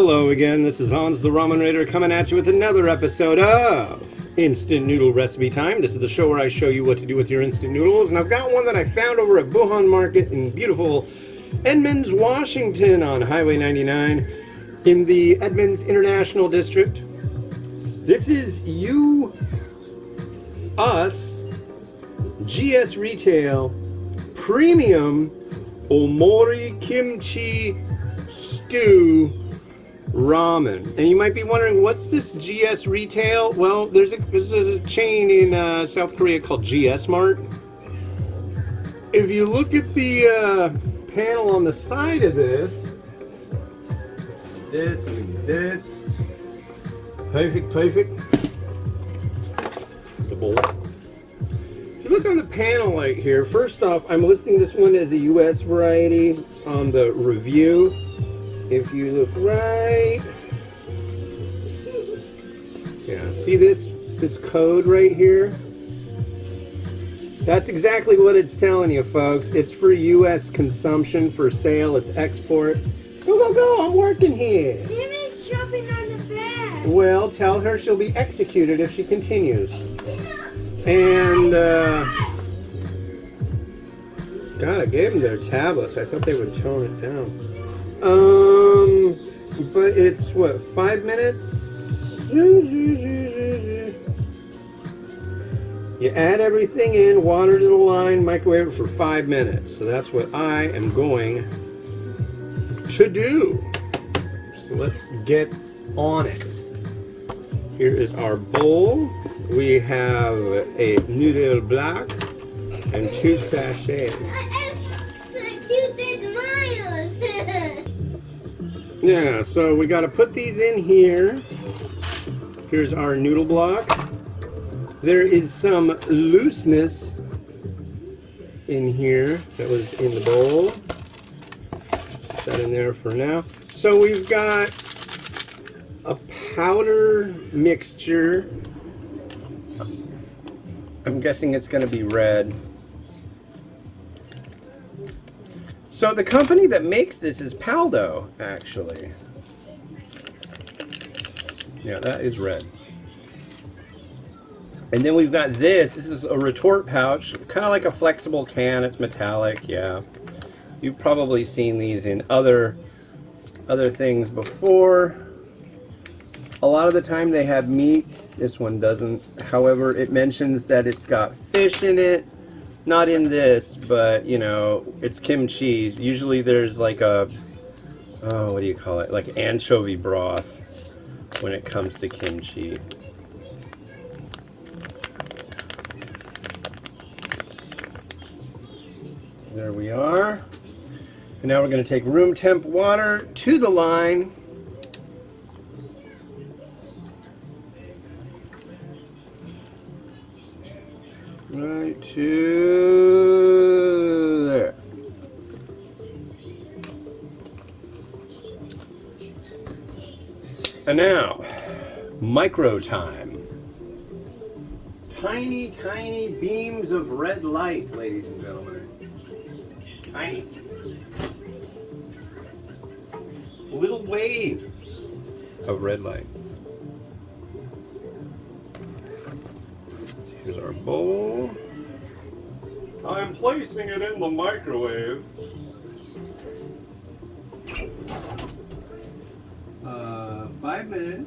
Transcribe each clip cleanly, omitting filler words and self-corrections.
Hello again, this is Hans the Ramen Raider coming at you with another episode of Instant Noodle Recipe Time. This is the show where I show you what to do with your instant noodles, and I've got one that I found over at Buhan Market in beautiful Edmonds, Washington on Highway 99 in the Edmonds International District. This is US GS Retail Premium Omori Kimchi Stew Ramen. And you might be wondering, what's this GS Retail? Well, there's a chain in South Korea called GS Mart. If you look at the panel on the side of this, perfect. The bowl. If you look on the panel right here, first off, I'm listing this one as a US variety on the review. If you look right, yeah, see this code right here? That's exactly what it's telling you, folks. It's for US consumption, for sale, it's export. Go, I'm working here. Timmy's jumping on the bed. Well, tell her she'll be executed if she continues. And, God, I gave them their tablets. I thought they would tone it down. But it's what, 5 minutes? You add everything in, water to the line, microwave it for 5 minutes. So that's what I am going to do. So let's get on it. Here is our bowl. We have a noodle block and 2 sachets. Yeah, so we got to put these in here. Here's our noodle block. There is some looseness in here that was in the bowl. Put that in there for now. So we've got a powder mixture. I'm guessing it's going to be red. So the company that makes this is Paldo, actually. Yeah, that is red. And then we've got this. This is a retort pouch, kind of like a flexible can. It's metallic, yeah. You've probably seen these in other things before. A lot of the time they have meat. This one doesn't. However, it mentions that it's got fish in it. Not in this, but you know, it's kimchi. Usually there's like a, oh, what do you call it? Like anchovy broth when it comes to kimchi. There we are. And now we're going to take room temp water to the line. Right to there. And now, micro time. Tiny, tiny beams of red light, ladies and gentlemen. Tiny. Little waves of red light. Here's our bowl. I'm placing it in the microwave. 5 minutes.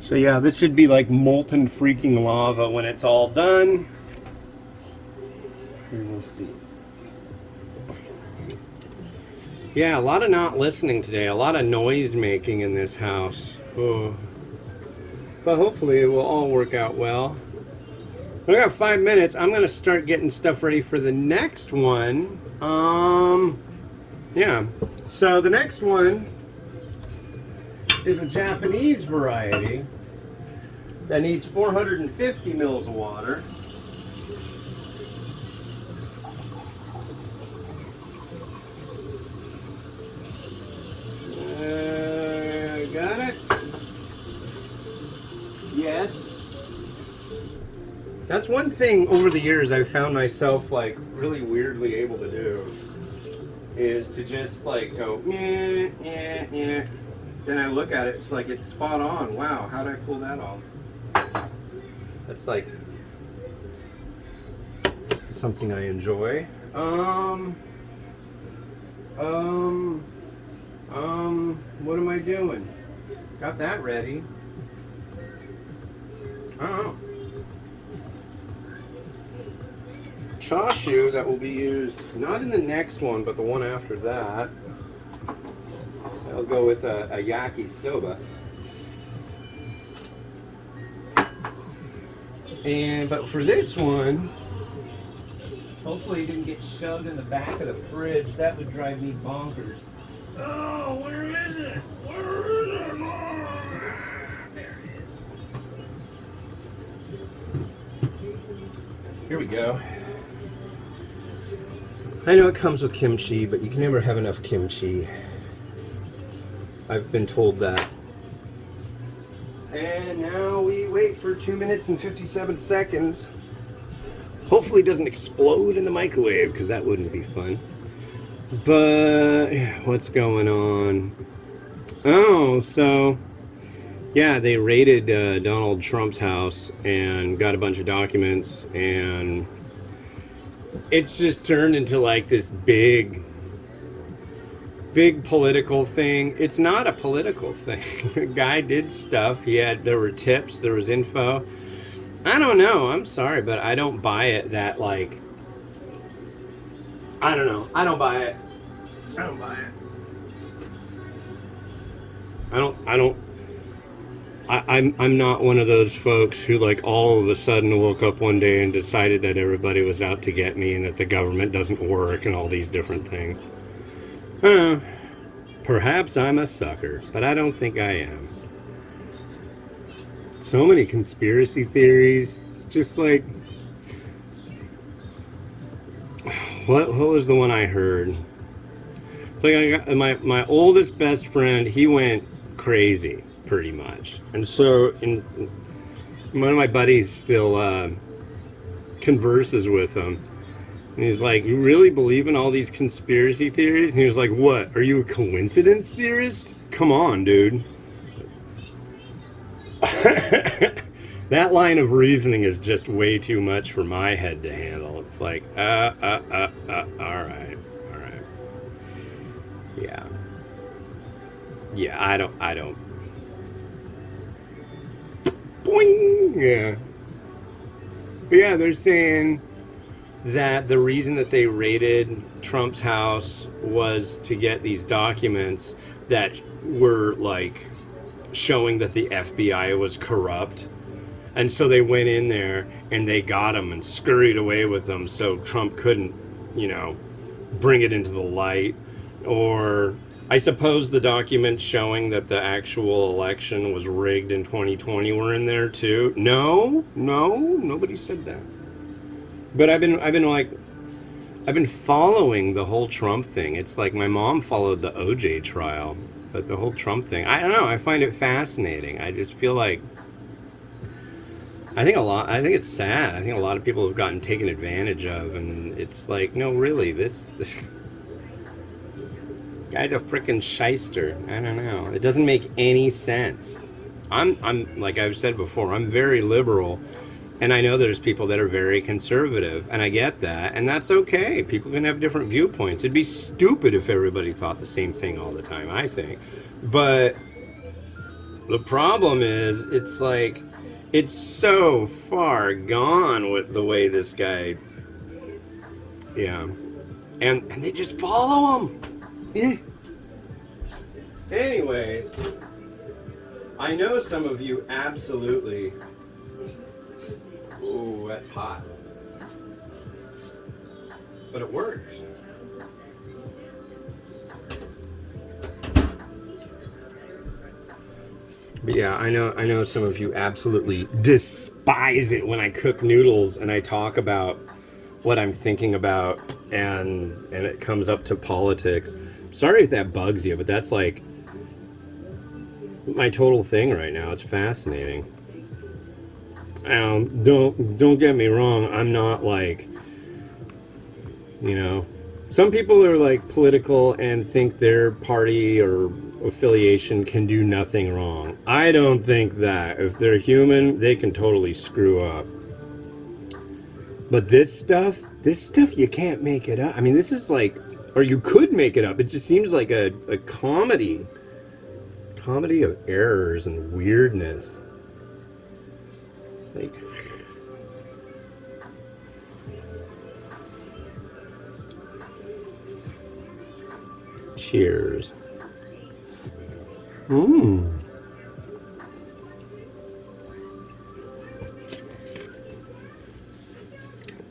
So yeah, this should be like molten freaking lava when it's all done. We will see. Yeah, a lot of not listening today. A lot of noise making in this house. Oh. But hopefully it will all work out well. We got 5 minutes. I'm going to start getting stuff ready for the next one. Yeah. So the next one is a Japanese variety that needs 450 mils of water. Got it? That's one thing over the years I've found myself like really weirdly able to do, is to just like go yeah, yeah, yeah. Then I look at it, it's like it's spot on. Wow, how did I pull that off? That's like something I enjoy. What am I doing? Got that ready. Oh. Chashu that will be used not in the next one, but the one after that. I'll go with a yakisoba. But for this one, hopefully it didn't get shoved in the back of the fridge. That would drive me bonkers. Oh, where is it? Where is it? There it is. Here we go. I know it comes with kimchi, but you can never have enough kimchi. I've been told that. And now we wait for 2 minutes and 57 seconds. Hopefully it doesn't explode in the microwave, because that wouldn't be fun. But what's going on? Oh, so yeah, they raided Donald Trump's house and got a bunch of documents, and it's just turned into like this big political thing. It's not a political thing. The guy did stuff. There were tips, there was info. I don't know. I'm sorry, but I don't buy it that like, I don't know. I don't buy it. I'm not one of those folks who like all of a sudden woke up one day and decided that everybody was out to get me and that the government doesn't work and all these different things. Perhaps I'm a sucker, but I don't think I am. So many conspiracy theories. It's just like, what was the one I heard? It's like I got my oldest best friend. He went crazy pretty much, and so one of my buddies still converses with him. And he's like, you really believe in all these conspiracy theories? And he was like, what? Are you a coincidence theorist? Come on, dude. That line of reasoning is just way too much for my head to handle. It's like, all right. Yeah. Yeah, I don't. Boing! Yeah. But yeah, they're saying that the reason that they raided Trump's house was to get these documents that were like showing that the FBI was corrupt. And so they went in there and they got them and scurried away with them so Trump couldn't, bring it into the light. Or I suppose the documents showing that the actual election was rigged in 2020 were in there too. No, nobody said that. But I've been following the whole Trump thing. It's like my mom followed the OJ trial, but the whole Trump thing, I don't know, I find it fascinating. I just feel like I think it's sad. I think a lot of people have gotten taken advantage of, and it's like, no, really, this guy's a freaking shyster. I don't know. It doesn't make any sense. I'm like I've said before, I'm very liberal. And I know there's people that are very conservative, and I get that, and that's okay. People can have different viewpoints. It'd be stupid if everybody thought the same thing all the time, I think. But the problem is, it's like, it's so far gone with the way this guy, yeah. And they just follow him. Yeah. Anyways, I know some of you absolutely... Ooh, that's hot. But it works. But yeah, I know some of you absolutely despise it when I cook noodles and I talk about what I'm thinking about and it comes up to politics. Sorry if that bugs you, but that's like my total thing right now. It's fascinating. Don't get me wrong. I'm not like, you know, some people are like political and think their party or affiliation can do nothing wrong. I don't think that. If they're human, they can totally screw up. But this stuff, you can't make it up. I mean, this is like, or you could make it up. It just seems like a comedy of errors and weirdness. Like, cheers. Mmm.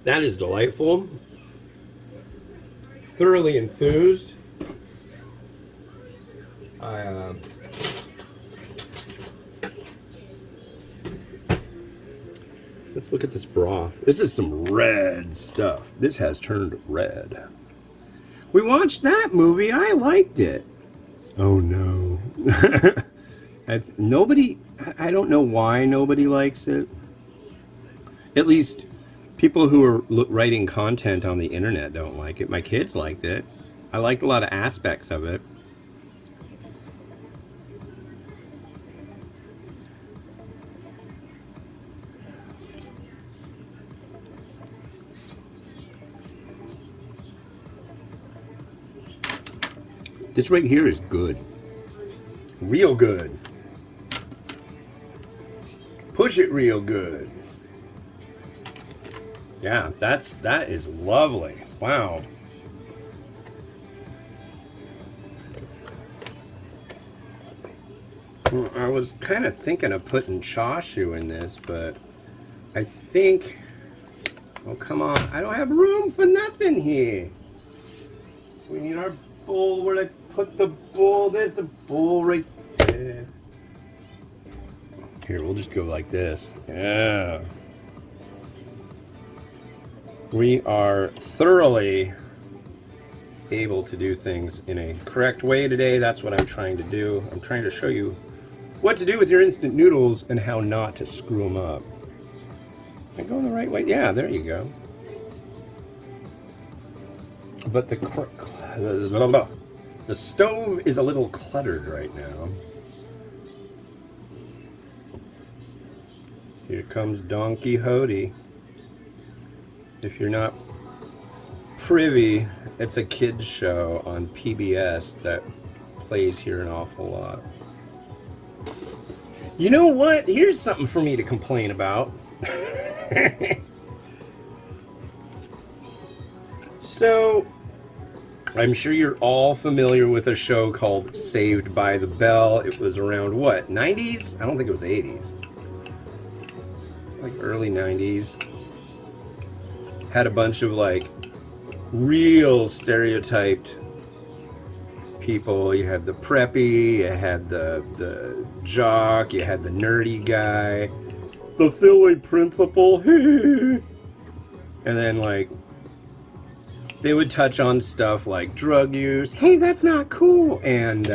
That is delightful. Thoroughly enthused. Let's look at this broth. This is some red stuff. This has turned red. We watched that movie. I liked it. Oh no. Nobody, I don't know why nobody likes it. At least people who are writing content on the internet don't like it. My kids liked it. I liked a lot of aspects of it. This right here is good. Real good. Push it real good. Yeah, that is lovely. Wow. Well, I was kind of thinking of putting chashu in this, but I think, oh come on, I don't have room for nothing here. We need our bowl. Where did I put the bowl? There's the bowl right there. Here, we'll just go like this. Yeah. We are thoroughly able to do things in a correct way today. That's what I'm trying to do. I'm trying to show you what to do with your instant noodles and how not to screw them up. Am I going the right way? Yeah, there you go. But the stove is a little cluttered right now. Here comes Don Quixote. If you're not privy, it's a kids show on PBS that plays here an awful lot. You know what? Here's something for me to complain about. So, I'm sure you're all familiar with a show called Saved by the Bell. It was around what, 90s? I don't think it was 80s. Like early 90s. Had a bunch of like real stereotyped people. You had the preppy, you had the jock, you had the nerdy guy, the silly principal, and then like they would touch on stuff like drug use, hey, that's not cool, and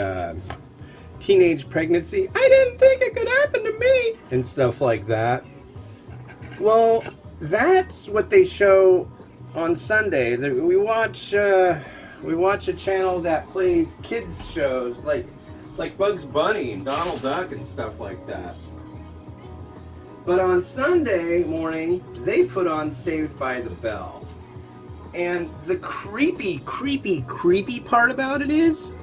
teenage pregnancy, I didn't think it could happen to me, and stuff like that. Well, that's what they show on Sunday. We watch a channel that plays kids shows like Bugs Bunny and Donald Duck and stuff like that. But on Sunday morning, they put on Saved by the Bell. And the creepy part about it is,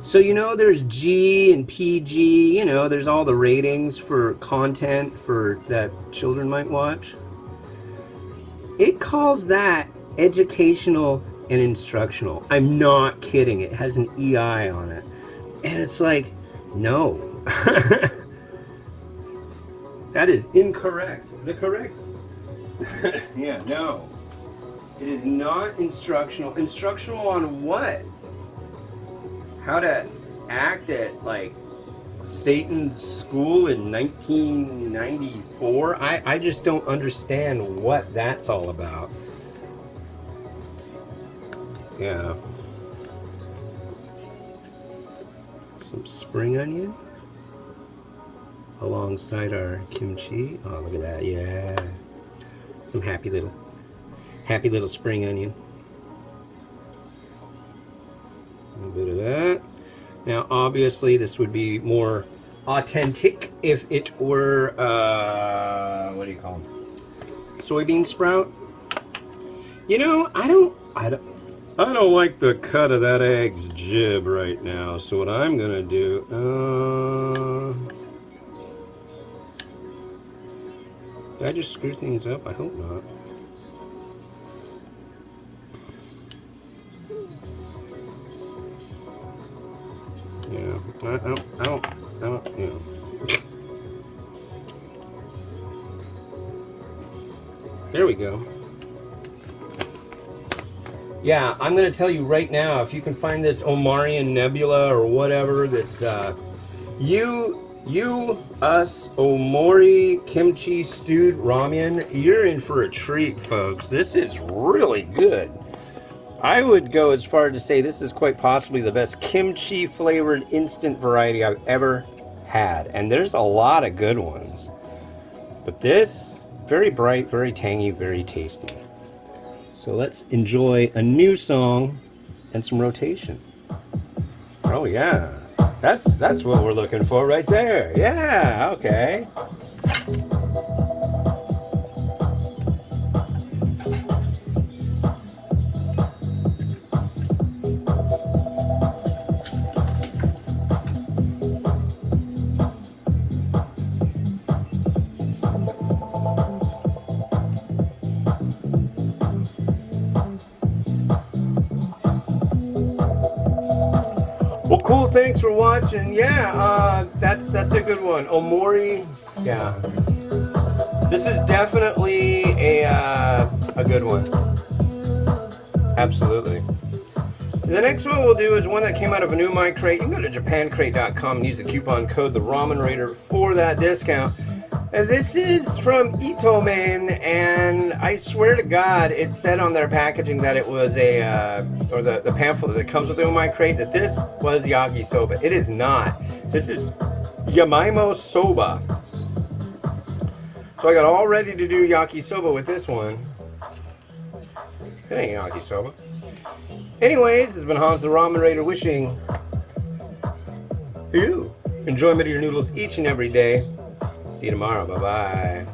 so you know there's G and PG, you know, there's all the ratings for content for that children might watch. It calls that educational and instructional. I'm not kidding. It has an EI on it. And it's like, no. That is incorrect. The correct. Yeah, no. It is not instructional. Instructional on what? How to act at like Satan's school in 1994? I just don't understand what that's all about. Yeah. Some spring onion. alongside our kimchi. Oh, look at that. Yeah. Some happy little spring onion. A little bit of that. Now, obviously, this would be more authentic if it were, what do you call them? Soybean sprout. You know, I don't like the cut of that egg's jib right now. So what I'm gonna do, did I just screw things up? I hope not. Yeah, I don't, you know. There we go. Yeah, I'm going to tell you right now, if you can find this Omori Nebula or whatever, this us Omori kimchi stewed ramen, you're in for a treat, folks. This is really good. I would go as far to say this is quite possibly the best kimchi flavored instant variety I've ever had. And there's a lot of good ones. But this, very bright, very tangy, very tasty. So let's enjoy a new song and some rotation. Oh yeah, that's what we're looking for right there. Yeah, okay. Well, cool. Thanks for watching. Yeah, that's a good one. Omori. Yeah, this is definitely a good one. Absolutely. The next one we'll do is one that came out of a new My Crate. You can go to japancrate.com and use the coupon code the Ramen Raider for that discount. And this is from Itomen, and I swear to God, it said on their packaging that it was or the pamphlet that comes with the My Crate, that this was yakisoba. It is not. This is Yamaimo soba. So I got all ready to do yakisoba with this one. It ain't yakisoba. Anyways, this has been Hans the Ramen Raider wishing you enjoyment of your noodles each and every day. See you tomorrow. Bye-bye.